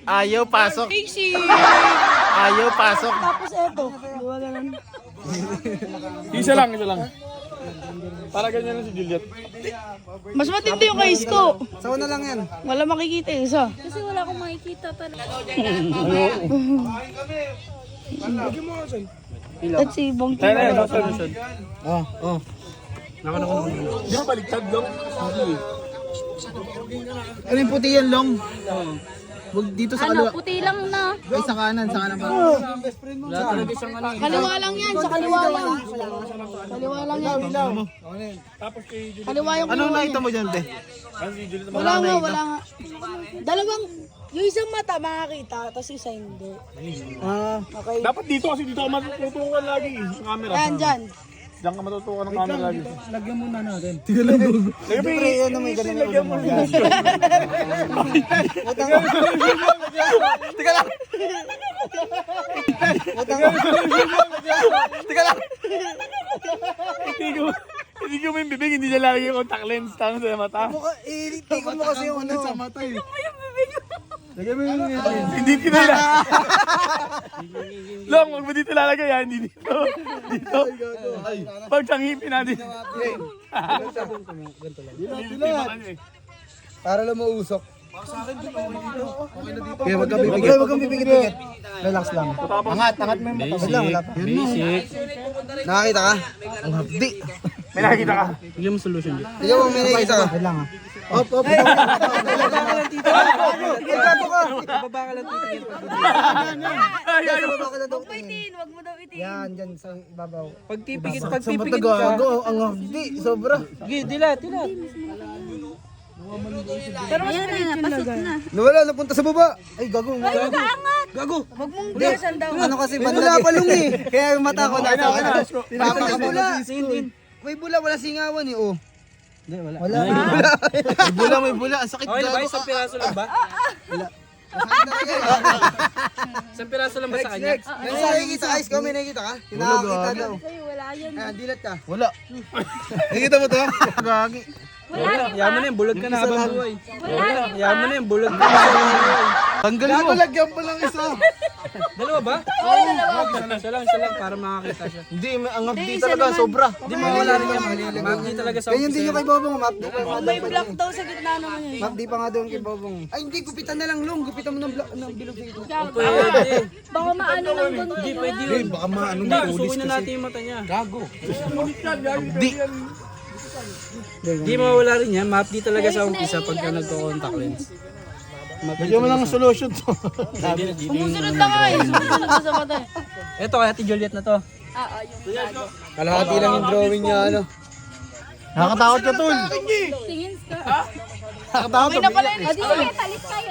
Ayaw pasok. Casey! Ayaw pasok. Tapos eto. Wala lang. Isa lang. Para ganyan lang si Juliet. Mas matindi yung case ko. Sawa na lang yan. Wala makikita yung isa. Kasi wala akong makikita pa. Let's see, bong Tayo na yan, solution. Oh. Di ba baligtad lang? Ano yung puti yan, Long? Wag dito sa Ano, kaliwa. puti lang na. Ay, sa kanan pa. Kaliwa lang yan, sa kaliwa lang. Kaliwa lang yan. Tapos kay Juliet. Kaliwa yung Anong kaliwa nakita yan. mo dyan, te? Ano si Juliet? Wala nga. Dalawang, yung isang mata makakita, tapos yung isa hindi. Okay. Dapat dito kasi dito ka matutukan lagi sa camera. Ayan, dyan. Diyan ka matutukan ng camera lagi. Lagyan muna natin. Siyempre, Ano may ganun lagyan mo na. Teka lang. Hindi ko may bibig, hindi niya lalagay yung contact lens tama sa mata. Tikon mo kasi yung ano. Sa mata eh. Hindi tinala. Long, wag mo dito lalagay ha, hindi dito. Dito. Pag sa ngipin natin. Para lang mausok. Kaya wag kang bibigit. Relax lang. Angat mo yung mata. Wala pa. Basic. Nakakita ka? Ang hapdi. May nakikita ka. Tignan mo, may nakikita ka. Wala nga. Op. Bababa ka lang titigil. Huwag mo itiin, huwag mo daw itiin. Yan, dyan sa ibabaw. Pag Sa pipigit mata gago, ang hapdi. Sobra. dilat. Pero mas maliit yun na. Nawala, napunta sa baba. Ay, gago. Gago. Huwag mong gasan daw. Ano kasi ba wala palong eh. Kaya yung mata ko nasa ano. Napakabula. May bula, wala singawan eh. Oh. Wala. May bula. Ang sakit Okay na ba? gago. Isang piraso lang ba? Isang piraso lang ba sa kanya? May nakikita ka, Isko? May nakikita ka? Nakakita daw. Sa'yo, wala yan. Ah, dilat ka. Wala. Nakikita mo to? Gagi. Wala. Yaman na yung bulag ka na habang buhay. Wala. Yaman na yung bulag ka na habang buhay. Tanggalin mo. Lagyan pa lang isa. Dalawa ba? Oo, dalawa. Isa lang para makakita siya. Hindi, ang hapdi talaga. Sobra. Hindi mawala rin yan. Mapdi talaga sa Ganyan din yung kay Bobong. Mapdi pa nga May black daw sa gitna naman yun. Mapdi pa nga doon kay Bobong. Ay, hindi. Gupitan na lang, Long. Gupitan mo ng bilog sa ito. Pwede. Baka maano lang doon. Hindi, pwede yun. Baka maano Hindi, usukin na natin yung mata niya. Hindi mawala rin yan. Mapdi talaga sa umpisa pagka nagko-contact lens. Lagyan mo lang ang solution to. Sumusunod na nga eh. Sumusunod na sa mata eh. Eto, kaya Ate Juliet na to. Yung gago. Kalahati lang yung drawing niya, ano. Nakakatakot ka, Tol. Tingin ka. Nakakatakot Okay na pala yun. O di sige, talit kayo.